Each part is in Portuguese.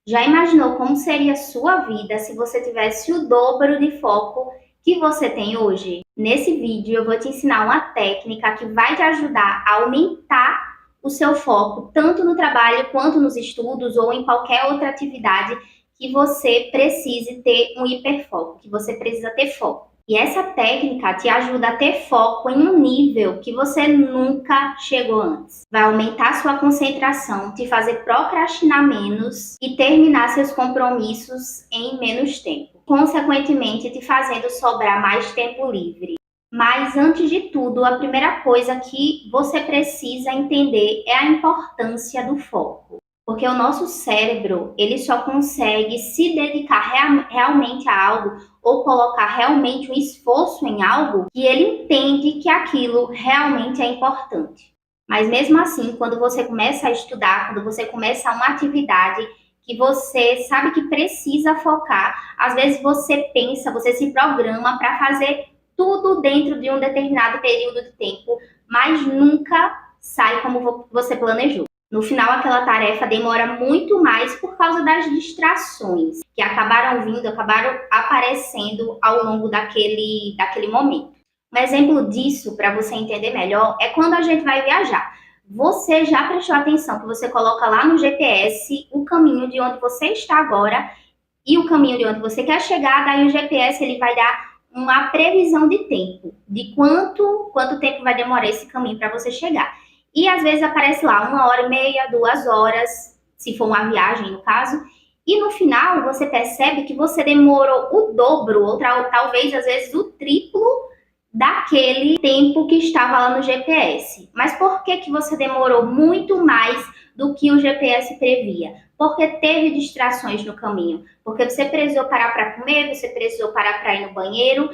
Já imaginou como seria a sua vida se você tivesse o dobro de foco que você tem hoje? Nesse vídeo eu vou te ensinar uma técnica que vai te ajudar a aumentar o seu foco, tanto no trabalho quanto nos estudos ou em qualquer outra atividade que você precise ter um hiperfoco, que você precisa ter foco. E essa técnica te ajuda a ter foco em um nível que você nunca chegou antes. Vai aumentar sua concentração, te fazer procrastinar menos e terminar seus compromissos em menos tempo. Consequentemente, te fazendo sobrar mais tempo livre. Mas antes de tudo, a primeira coisa que você precisa entender é a importância do foco. Porque o nosso cérebro, ele só consegue se dedicar realmente a algo ou colocar realmente um esforço em algo que ele entende que aquilo realmente é importante. Mas mesmo assim, quando você começa a estudar, quando você começa uma atividade que você sabe que precisa focar, às vezes você pensa, você se programa para fazer tudo dentro de um determinado período de tempo, mas nunca sai como você planejou. No final, aquela tarefa demora muito mais por causa das distrações que acabaram vindo, acabaram aparecendo ao longo daquele momento. Um exemplo disso, para você entender melhor, é quando a gente vai viajar. Você já prestou atenção que você coloca lá no GPS o caminho de onde você está agora e o caminho de onde você quer chegar, daí o GPS ele vai dar uma previsão de tempo, de quanto tempo vai demorar esse caminho para você chegar. E às vezes aparece lá 1h30, 2 horas, se for uma viagem no caso, e no final você percebe que você demorou o dobro, ou talvez às vezes o triplo daquele tempo que estava lá no GPS. Mas por que você demorou muito mais do que o GPS previa? Porque teve distrações no caminho. Porque você precisou parar para comer, você precisou parar para ir no banheiro,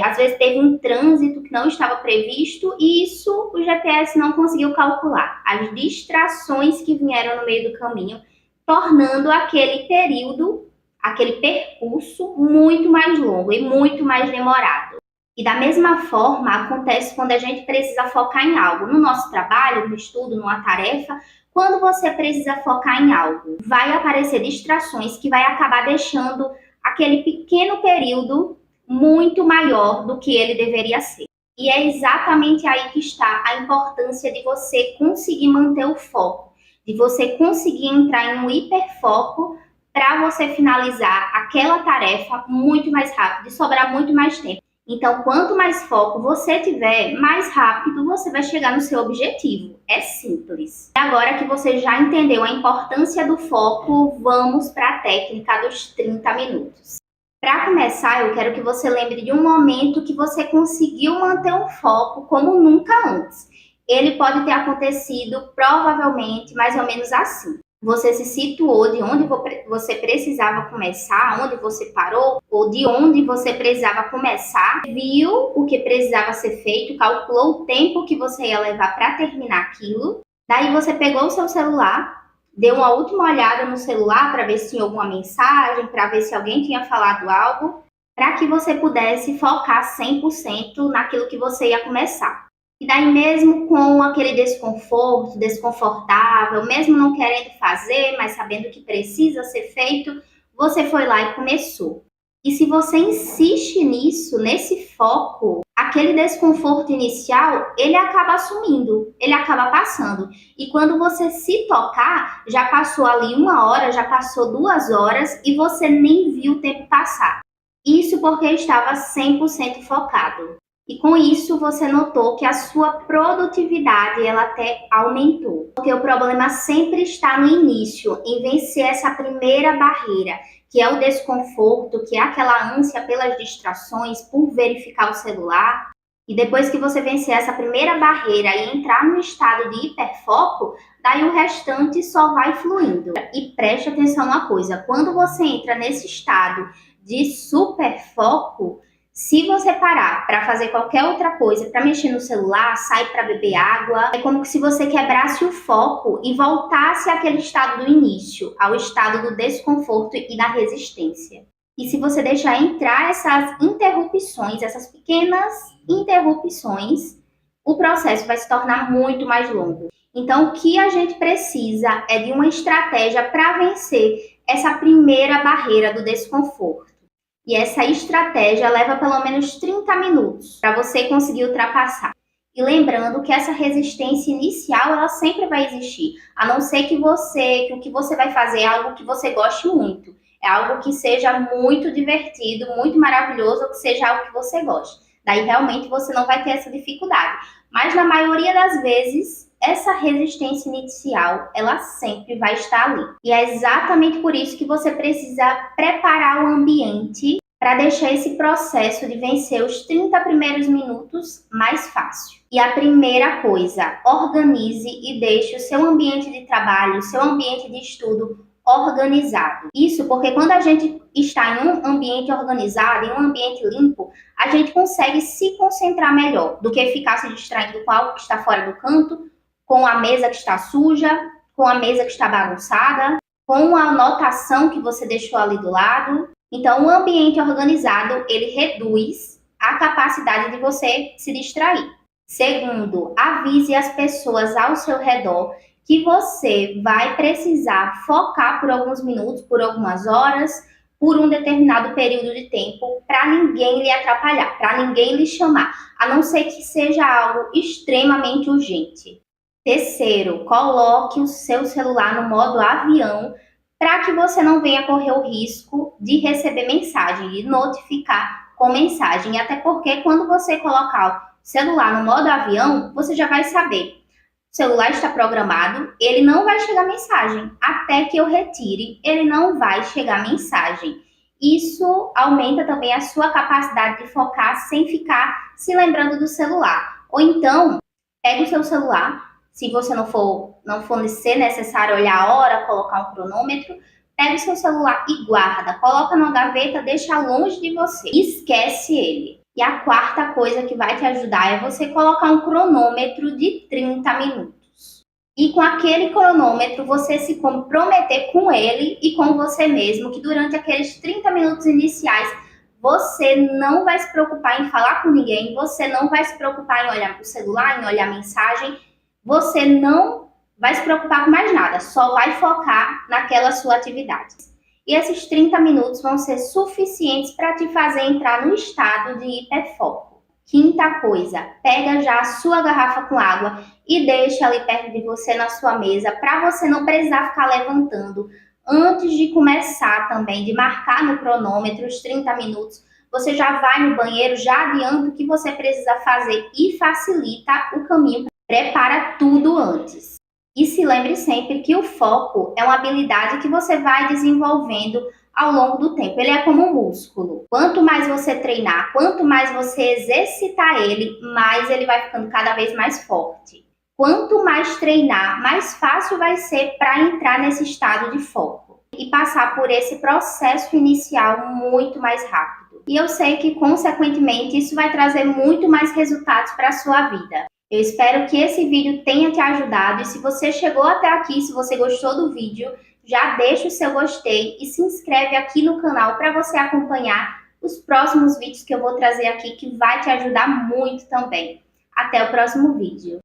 às vezes teve um trânsito que não estava previsto e isso o GPS não conseguiu calcular. As distrações que vieram no meio do caminho, tornando aquele período, aquele percurso muito mais longo e muito mais demorado. E da mesma forma acontece quando a gente precisa focar em algo, no nosso trabalho, no estudo, numa tarefa. Quando você precisa focar em algo, vai aparecer distrações que vai acabar deixando aquele pequeno período muito maior do que ele deveria ser. E é exatamente aí que está a importância de você conseguir manter o foco, de você conseguir entrar em um hiperfoco para você finalizar aquela tarefa muito mais rápido e sobrar muito mais tempo. Então, quanto mais foco você tiver, mais rápido você vai chegar no seu objetivo. É simples. E agora que você já entendeu a importância do foco, vamos para a técnica dos 30 minutos. Para começar, eu quero que você lembre de um momento que você conseguiu manter um foco como nunca antes. Ele pode ter acontecido provavelmente mais ou menos assim. Você se situou de onde você precisava começar, onde você parou, ou de onde você precisava começar, viu o que precisava ser feito, calculou o tempo que você ia levar para terminar aquilo. Daí você pegou o seu celular, deu uma última olhada no celular para ver se tinha alguma mensagem, para ver se alguém tinha falado algo, para que você pudesse focar 100% naquilo que você ia começar. E daí mesmo com aquele desconforto, desconfortável, mesmo não querendo fazer, mas sabendo que precisa ser feito, você foi lá e começou. E se você insiste nisso, nesse foco, aquele desconforto inicial, ele acaba sumindo, ele acaba passando. E quando você se tocar, já passou ali 1 hora, já passou 2 horas e você nem viu o tempo passar. Isso porque estava 100% focado. E com isso você notou que a sua produtividade ela até aumentou. Porque o problema sempre está no início, em vencer essa primeira barreira, que é o desconforto, que é aquela ânsia pelas distrações, por verificar o celular. E depois que você vencer essa primeira barreira e entrar no estado de hiperfoco, daí o restante só vai fluindo. E preste atenção numa coisa, quando você entra nesse estado de superfoco, se você parar para fazer qualquer outra coisa, para mexer no celular, sair para beber água, é como se você quebrasse o foco e voltasse àquele estado do início, ao estado do desconforto e da resistência. E se você deixar entrar essas interrupções, essas pequenas interrupções, o processo vai se tornar muito mais longo. Então, o que a gente precisa é de uma estratégia para vencer essa primeira barreira do desconforto. E essa estratégia leva pelo menos 30 minutos para você conseguir ultrapassar. E lembrando que essa resistência inicial, ela sempre vai existir, a não ser que o que você vai fazer é algo que você goste muito, é algo que seja muito divertido, muito maravilhoso, ou que seja algo que você goste. Daí realmente você não vai ter essa dificuldade. Mas na maioria das vezes, essa resistência inicial, ela sempre vai estar ali. E é exatamente por isso que você precisa preparar o ambiente para deixar esse processo de vencer os 30 primeiros minutos mais fácil. E a primeira coisa, organize e deixe o seu ambiente de trabalho, o seu ambiente de estudo organizado. Isso porque quando a gente está em um ambiente organizado, em um ambiente limpo, a gente consegue se concentrar melhor do que ficar se distraindo com algo que está fora do canto, com a mesa que está suja, com a mesa que está bagunçada, com a anotação que você deixou ali do lado. Então, o ambiente organizado, ele reduz a capacidade de você se distrair. Segundo, avise as pessoas ao seu redor que você vai precisar focar por alguns minutos, por algumas horas, por um determinado período de tempo, para ninguém lhe atrapalhar, para ninguém lhe chamar, a não ser que seja algo extremamente urgente. Terceiro, coloque o seu celular no modo avião para que você não venha correr o risco de receber mensagem, de notificar com mensagem. Até porque quando você colocar o celular no modo avião, você já vai saber. O celular está programado, ele não vai chegar mensagem. Até que eu retire, ele não vai chegar mensagem. Isso aumenta também a sua capacidade de focar sem ficar se lembrando do celular. Ou então, pega o seu celular. Se você não for ser necessário olhar a hora, colocar um cronômetro, pega o seu celular e guarda. Coloca numa gaveta, deixa longe de você. Esquece ele. E a quarta coisa que vai te ajudar é você colocar um cronômetro de 30 minutos. E com aquele cronômetro, você se comprometer com ele e com você mesmo, que durante aqueles 30 minutos iniciais, você não vai se preocupar em falar com ninguém, você não vai se preocupar em olhar para o celular, em olhar mensagem, você não vai se preocupar com mais nada, só vai focar naquela sua atividade. E esses 30 minutos vão ser suficientes para te fazer entrar no estado de hiperfoco. Quinta coisa, pega já a sua garrafa com água e deixa ali perto de você na sua mesa, para você não precisar ficar levantando. Antes de começar também, de marcar no cronômetro os 30 minutos, você já vai no banheiro, já adianta o que você precisa fazer e facilita o caminho. Prepara tudo antes. E se lembre sempre que o foco é uma habilidade que você vai desenvolvendo ao longo do tempo. Ele é como um músculo. Quanto mais você treinar, quanto mais você exercitar ele, mais ele vai ficando cada vez mais forte. Quanto mais treinar, mais fácil vai ser para entrar nesse estado de foco e passar por esse processo inicial muito mais rápido. E eu sei que, consequentemente, isso vai trazer muito mais resultados para a sua vida. Eu espero que esse vídeo tenha te ajudado e se você chegou até aqui, se você gostou do vídeo, já deixa o seu gostei e se inscreve aqui no canal para você acompanhar os próximos vídeos que eu vou trazer aqui, que vai te ajudar muito também. Até o próximo vídeo.